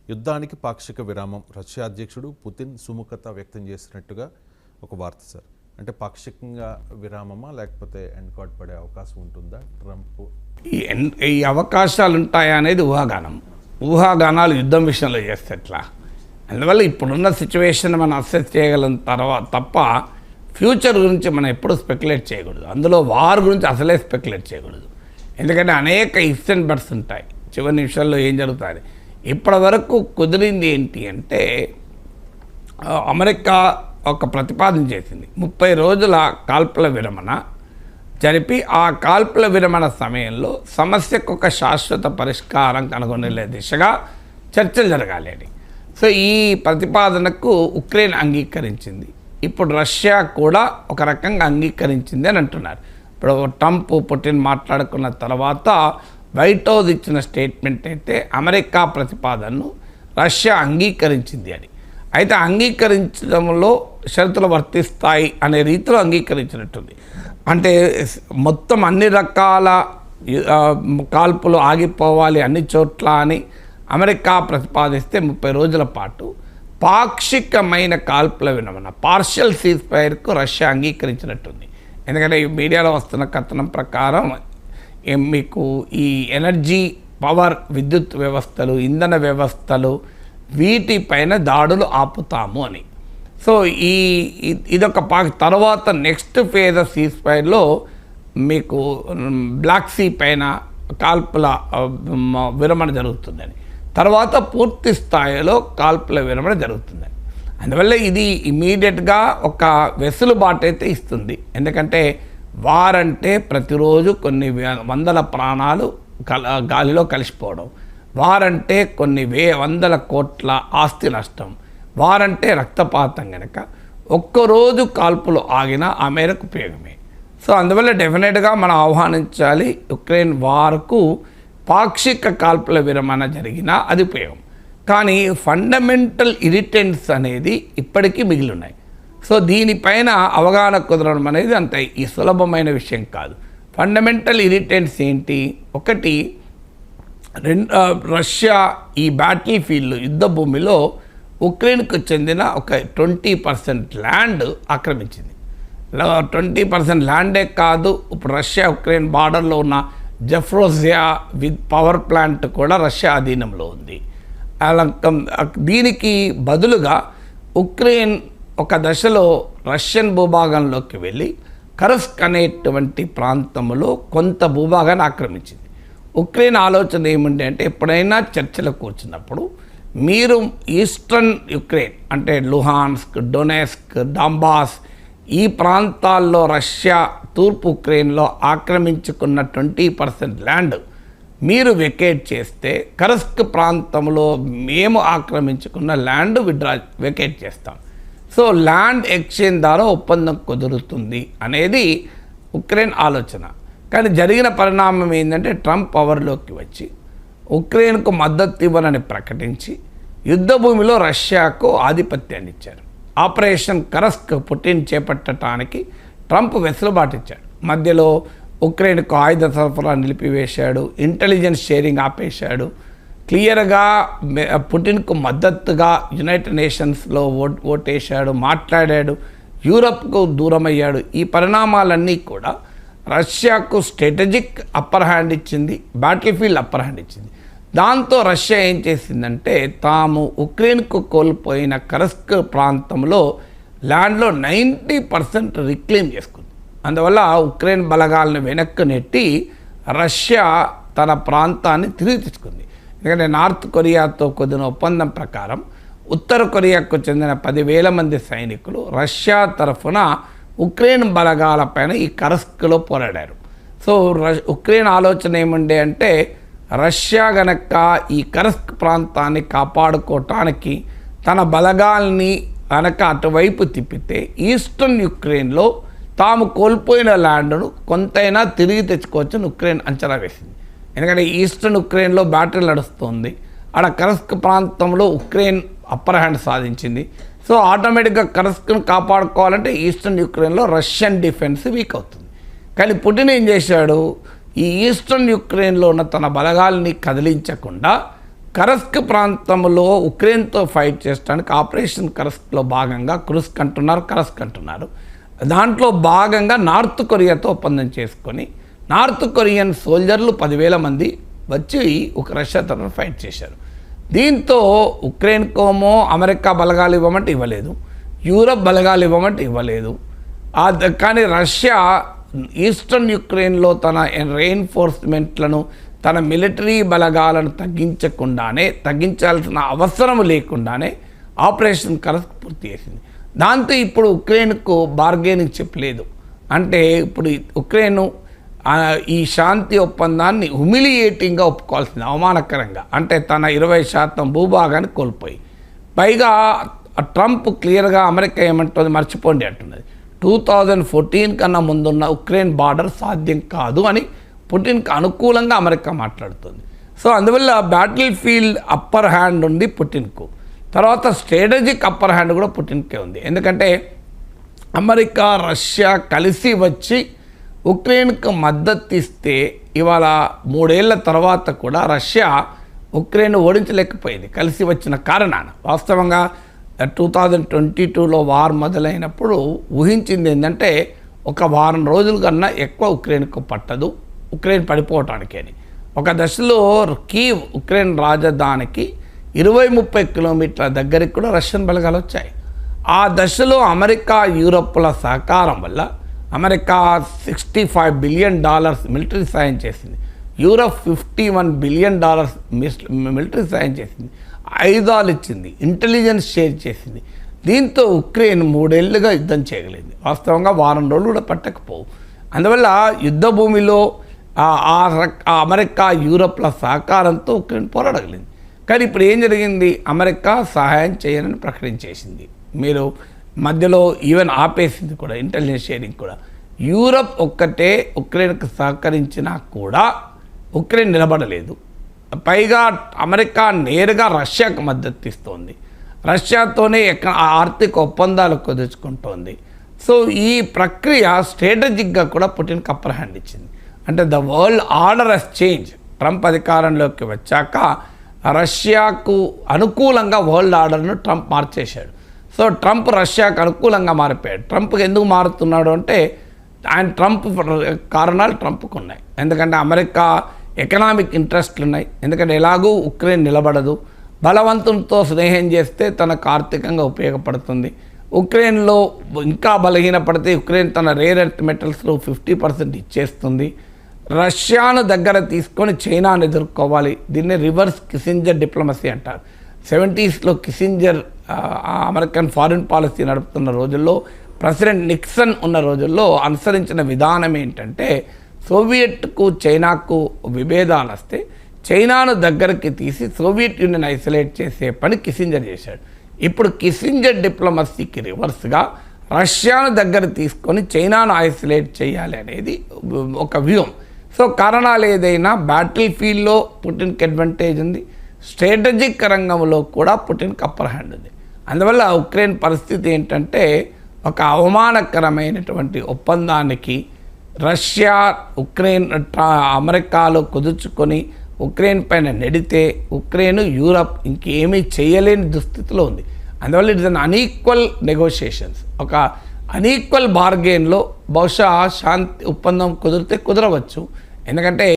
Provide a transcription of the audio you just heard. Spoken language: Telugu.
యుద్ధానికి పాక్షిక విరామం రష్యా అధ్యక్షుడు పుతిన్ సుముఖత వ్యక్తం చేసినట్టుగా ఒక వార్త సార్. అంటే పాక్షికంగా విరామమా లేకపోతే ఎండ్ కార్డ్ పడే అవకాశం ఉంటుందా? ట్రంప్ ఈ అవకాశాలు ఉంటాయా అనేది ఊహాగానాలు యుద్ధం విషయంలో చేస్తే ఎట్లా? అందువల్ల ఇప్పుడున్న సిచ్యువేషన్ మనం అసెస్ చేయగలం తర్వాత తప్ప ఫ్యూచర్ గురించి మనం ఎప్పుడూ స్పెక్యులేట్ చేయకూడదు. అందులో వార్ గురించి అసలే స్పెక్యులేట్ చేయకూడదు. ఎందుకంటే అనేక ఇఫ్స్ అండ్ బట్స్ ఉంటాయి. చివరి నిమిషాల్లో ఏం జరుగుతుంది? ఇప్పటి వరకు కుదిరింది ఏంటి అంటే అమెరికా ఒక ప్రతిపాదన చేసింది. 30 రోజుల కాల్పుల విరమణ జరిపి ఆ కాల్పుల విరమణ సమయంలో సమస్యకు ఒక శాశ్వత పరిష్కారం కనుగొనే దిశగా చర్చలు జరగాలి అని. సో ఈ ప్రతిపాదనకు ఉక్రెయిన్ అంగీకరించింది. ఇప్పుడు రష్యా కూడా ఒక రకంగా అంగీకరించింది అని అంటున్నారు. ఇప్పుడు ట్రంప్ పుటిన్ మాట్లాడుకున్న తర్వాత వైట్ హౌస్ ఇచ్చిన స్టేట్మెంట్ అయితే అమెరికా ప్రతిపాదనను రష్యా అంగీకరించింది అని. అయితే అంగీకరించడంలో షరతులు వర్తిస్తాయి అనే రీతిలో అంగీకరించినట్టుంది. అంటే మొత్తం అన్ని రకాల కాల్పులు ఆగిపోవాలి అన్ని చోట్ల అని అమెరికా ప్రతిపాదిస్తే 30 రోజుల పాటు పాక్షికమైన కాల్పుల విరమణ పార్షియల్ సీజ్ ఫైర్కు రష్యా అంగీకరించినట్టుంది. ఎందుకంటే ఈ మీడియాలో వస్తున్న కథనం ప్రకారం మీకు ఈ ఎనర్జీ పవర్ విద్యుత్ వ్యవస్థలు ఇంధన వ్యవస్థలు వీటిపైన దాడులు ఆపుతాము అని. సో ఇదొక తర్వాత నెక్స్ట్ ఫేజ్ ఆఫ్ సీజ్ ఫైర్లో మీకు బ్లాక్ సీ పైన కాల్పుల విరమణ జరుగుతుందని, తర్వాత పూర్తి స్థాయిలో కాల్పుల విరమణ జరుగుతుందని. అందువల్ల ఇది ఇమీడియట్గా ఒక వెసులుబాటు అయితే ఇస్తుంది. ఎందుకంటే వారంటే ప్రతిరోజు కొన్ని వందల ప్రాణాలు గాలిలో కలిసిపోవడం, వారంటే కొన్ని వందల కోట్ల ఆస్తి నష్టం, వారంటే రక్తపాతం. కనుక ఒక్కరోజు కాల్పులు ఆగినా ఆ మేరకు ఉపయోగమే. సో అందువల్ల డెఫినెట్గా మనం ఆహ్వానించాలి. ఉక్రెయిన్ వార్కు పాక్షిక కాల్పుల విరమణ జరిగినా అది ఉపయోగం. కానీ ఫండమెంటల్ ఇరిటెంట్స్ అనేది ఇప్పటికీ మిగిలి ఉన్నాయి. సో దీనిపైన అవగాహన కుదరడం అనేది అంత సులభమైన విషయం కాదు. ఫండమెంటల్ ఇరిటెంట్స్ ఏంటి? ఒకటి, రష్యా ఈ బ్యాటిల్ ఫీల్డ్ యుద్ధ భూమిలో ఉక్రెయిన్కు చెందిన ఒక 20% ల్యాండ్ ఆక్రమించింది. 20% ల్యాండే కాదు, ఇప్పుడు రష్యా ఉక్రెయిన్ బార్డర్లో ఉన్న జెఫ్రోజియా పవర్ ప్లాంట్ కూడా రష్యా అధీనంలో ఉంది. దీనికి బదులుగా ఉక్రెయిన్ ఒక దశలో రష్యన్ భూభాగంలోకి వెళ్ళి కరస్క్ అనేటువంటి ప్రాంతంలో కొంత భూభాగాన్ని ఆక్రమించింది. ఉక్రెయిన్ ఆలోచన ఏముంది అంటే ఎప్పుడైనా చర్చలు కూర్చున్నప్పుడు మీరు ఈస్టర్న్ యుక్రెయిన్ అంటే లుహాన్స్క్, డొనెస్క్, డాంబాస్ ఈ ప్రాంతాల్లో రష్యా తూర్పు ఉక్రెయిన్లో ఆక్రమించుకున్న 20% ల్యాండ్ మీరు వెకేట్ చేస్తే కరస్క్ ప్రాంతంలో మేము ఆక్రమించుకున్న ల్యాండ్ వెకేట్ చేస్తాం. సో ల్యాండ్ ఎక్స్చేంజ్ ద్వారా ఒప్పందం కుదురుతుంది అనేది ఉక్రెయిన్ ఆలోచన. కానీ జరిగిన పరిణామం ఏంటంటే ట్రంప్ పవర్లోకి వచ్చి ఉక్రెయిన్కు మద్దతు ఇవ్వనని ప్రకటించి యుద్ధ భూమిలో రష్యాకు ఆధిపత్యాన్ని ఇచ్చారు. ఆపరేషన్ కరస్క్ పుటిన్ చేపట్టడానికి ట్రంప్ వెసులుబాటు ఇచ్చాడు. మధ్యలో ఉక్రెయిన్కు ఆయుధ సరఫరా నిలిపివేశాడు, ఇంటెలిజెన్స్ షేరింగ్ ఆపేశాడు, క్లియర్గా పుటిన్కు మద్దతుగా యునైటెడ్ నేషన్స్లో ఓటేశాడు, మాట్లాడాడు, యూరప్కు దూరమయ్యాడు. ఈ పరిణామాలన్నీ కూడా రష్యాకు స్ట్రాటజిక్ అప్పర్ హ్యాండ్ ఇచ్చింది, బ్యాటిల్ ఫీల్డ్ అప్పర్ హ్యాండ్ ఇచ్చింది. దాంతో రష్యా ఏం చేసిందంటే తాము ఉక్రెయిన్కు కోల్పోయిన కరస్క్ ప్రాంతంలో ల్యాండ్లో 90% రిక్లెయిమ్ చేసుకుంది. అందువల్ల ఉక్రెయిన్ బలగాలను వెనక్కి నెట్టి రష్యా తన ప్రాంతాన్ని తిరిగి తెచ్చుకుంది. ఎందుకంటే నార్త్ కొరియాతో కుదిరిన ఒప్పందం ప్రకారం ఉత్తర కొరియాకు చెందిన 10,000 మంది సైనికులు రష్యా తరఫున ఉక్రెయిన్ బలగాలపైన ఈ కరస్క్లో పోరాడారు. సో ఉక్రెయిన్ ఆలోచన ఏముండే అంటే రష్యా గనక ఈ కరస్క్ ప్రాంతాన్ని కాపాడుకోవటానికి తన బలగాల్ని కనుక అటువైపు తిప్పితే ఈస్టర్న్ యుక్రెయిన్లో తాము కోల్పోయిన ల్యాండ్ను కొంతైనా తిరిగి తెచ్చుకోవచ్చని ఉక్రెయిన్ అంచనా వేసింది. ఎందుకంటే ఈస్టర్న్ ఉక్రెయిన్లో బ్యాటిల్ నడుస్తుంది, ఆడ కరస్క్ ప్రాంతంలో ఉక్రెయిన్ అప్పర్ హ్యాండ్ సాధించింది. సో ఆటోమేటిక్గా కరస్క్ను కాపాడుకోవాలంటే ఈస్టర్న్ యుక్రెయిన్లో రష్యన్ డిఫెన్స్ వీక్ అవుతుంది. కానీ పుటిన్ ఏం చేశాడు? ఈ ఈస్టర్న్ యుక్రెయిన్లో ఉన్న తన బలగాల్ని కదిలించకుండా కరస్క్ ప్రాంతంలో ఉక్రెయిన్తో ఫైట్ చేయడానికి ఆపరేషన్ కరస్క్లో భాగంగా కరస్క్ అంటున్నారు. దాంట్లో భాగంగా నార్త్ కొరియాతో ఒప్పందం చేసుకొని నార్త్ కొరియన్ సోల్జర్లు 10,000 మంది వచ్చి ఒక రష్యా తరఫున ఫైట్ చేశారు. దీంతో ఉక్రెయిన్కోమో అమెరికా బలగాలు ఇవ్వమంటే ఇవ్వలేదు, యూరప్ బలగాలు ఇవ్వమంటే ఇవ్వలేదు. కానీ రష్యా ఈస్టర్న్ యుక్రెయిన్లో తన రెయిన్ఫోర్స్మెంట్లను తన మిలిటరీ బలగాలను తగ్గించాల్సిన అవసరం లేకుండానే ఆపరేషన్ కరస్క్ పూర్తి చేసింది. దాంతో ఇప్పుడు ఉక్రెయిన్కు బార్గెనింగ్ చెప్పలేదు. అంటే ఇప్పుడు ఉక్రెయిన్ ఈ శాంతి ఒప్పందాన్ని హ్యూమిలియేటింగ్గా ఒప్పుకోవాల్సింది, అవమానకరంగా. అంటే తన 20% భూభాగాన్ని కోల్పోయి, పైగా ట్రంప్ క్లియర్గా అమెరికా ఏమంటుంది మర్చిపోండి అంటున్నది. 2014 కన్నా ముందున్న ఉక్రెయిన్ బార్డర్ సాధ్యం కాదు అని పుటిన్కి అనుకూలంగా అమెరికా మాట్లాడుతుంది. సో అందువల్ల బ్యాటిల్ ఫీల్డ్ అప్పర్ హ్యాండ్ ఉంది పుటిన్కు. తర్వాత స్ట్రాటజిక్ అప్పర్ హ్యాండ్ కూడా పుటిన్కే ఉంది. ఎందుకంటే అమెరికా రష్యా కలిసి వచ్చి ఉక్రెయిన్కు మద్దతు ఇస్తే ఇవాళ 3 ఏళ్ల తర్వాత కూడా రష్యా ఉక్రెయిన్ ఓడించలేకపోయింది కలిసి వచ్చిన కారణాన. వాస్తవంగా 2022లో వార్ మొదలైనప్పుడు ఊహించింది ఏంటంటే ఒక వారం రోజుల కన్నా ఎక్కువ ఉక్రెయిన్కు పట్టదు, ఉక్రెయిన్ పడిపోవటానికి అని. ఒక దశలో కీవ్ ఉక్రెయిన్ రాజధానికి 20-30 కిలోమీటర్ల దగ్గరికి కూడా రష్యన్ బలగాలు వచ్చాయి. ఆ దశలో అమెరికా యూరప్ల సహకారం వల్ల అమెరికా $65 బిలియన్ మిలిటరీ సాయం చేసింది, యూరప్ $51 బిలియన్ మిలిటరీ సాయం చేసింది, ఆయుధాలు ఇచ్చింది, ఇంటెలిజెన్స్ షేర్ చేసింది. దీంతో ఉక్రెయిన్ 3 ఏళ్లుగా యుద్ధం చేయగలిగింది. వాస్తవంగా వారం రోజులు కూడా పట్టకపోవు. అందువల్ల యుద్ధ భూమిలో అమెరికా యూరప్ల సహకారంతో ఉక్రెయిన్ పోరాడగలిగింది. కానీ ఇప్పుడు ఏం జరిగింది, అమెరికా సహాయం చేయనని ప్రకటించేసింది. మీరు మధ్యలో ఈవెన్ ఆపేసింది కూడా, ఇంటెలిజెన్స్ షేరింగ్ కూడా. యూరప్ ఒక్కటే ఉక్రెయిన్కు సహకరించినా కూడా ఉక్రెయిన్ నిలబడలేదు. పైగా అమెరికా నేరుగా రష్యాకు మద్దతు ఇస్తోంది, రష్యాతోనే ఆర్థిక ఒప్పందాలు కుదుర్చుకుంటోంది. సో ఈ ప్రక్రియ స్ట్రాటజిక్గా కూడా పుటిన్కి అప్పర్ హ్యాండ్ ఇచ్చింది. అంటే the world order has change. Trump అధికారంలోకి వచ్చాక రష్యాకు అనుకూలంగా వరల్డ్ ఆర్డర్ను ట్రంప్ మార్చేశాడు. సో ట్రంప్ రష్యాకు అనుకూలంగా మారిపోయాడు. ట్రంప్కి ఎందుకు మారుతున్నాడు అంటే ట్రంప్ కారణాలు ట్రంప్కు ఉన్నాయి. ఎందుకంటే అమెరికా ఎకనామిక్ ఇంట్రెస్ట్లు ఉన్నాయి. ఎందుకంటే ఎలాగూ ఉక్రెయిన్ నిలబడదు, బలవంతులతో స్నేహం చేస్తే తనకు ఆర్థికంగా ఉపయోగపడుతుంది. ఉక్రెయిన్లో ఇంకా బలహీనపడితే ఉక్రెయిన్ తన రేర్ ఎర్త్ మెటల్స్లో 50% ఇచ్చేస్తుంది. రష్యాను దగ్గర తీసుకొని చైనాను ఎదుర్కోవాలి. దీన్ని రివర్స్ కిసింజర్ డిప్లొమసీ అంటారు. 70sలో కిసింజర్ అమెరికన్ ఫారిన్ పాలసీ నడుపుతున్న రోజుల్లో, ప్రెసిడెంట్ నిక్సన్ ఉన్న రోజుల్లో అనుసరించిన విధానం ఏంటంటే సోవియట్కు చైనాకు విభేదాలు వస్తే చైనాను దగ్గరికి తీసి సోవియట్ యూనియన్ ఐసోలేట్ చేసే పని కిసింజర్ చేశాడు. ఇప్పుడు కిసింజర్ డిప్లొమసీకి రివర్స్గా రష్యాను దగ్గర తీసుకొని చైనాను ఐసోలేట్ చేయాలి అనేది ఒక వ్యూహం. సో కారణాలు ఏదైనా బ్యాటిల్ ఫీల్డ్లో పుటిన్కి అడ్వాంటేజ్ ఉంది, స్ట్రాటజిక్ రంగంలో కూడా పుటిన్కి అప్పర్ హ్యాండ్ ఉంది. అందువల్ల ఉక్రెయిన్ పరిస్థితి ఏంటంటే ఒక అవమానకరమైనటువంటి ఒప్పందానికి రష్యా ఉక్రెయిన్ అమెరికాలో కుదుర్చుకొని ఉక్రెయిన్ పైన నెడితే ఉక్రెయిన్ యూరప్ ఇంకేమీ చేయలేని దుస్థితిలో ఉంది. అందువల్ల it is an unequal negotiations. ఒక అన్ఈక్వల్ బార్గెన్లో బహుశా శాంతి ఒప్పందం కుదిరితే కుదరవచ్చు. ఎందుకంటే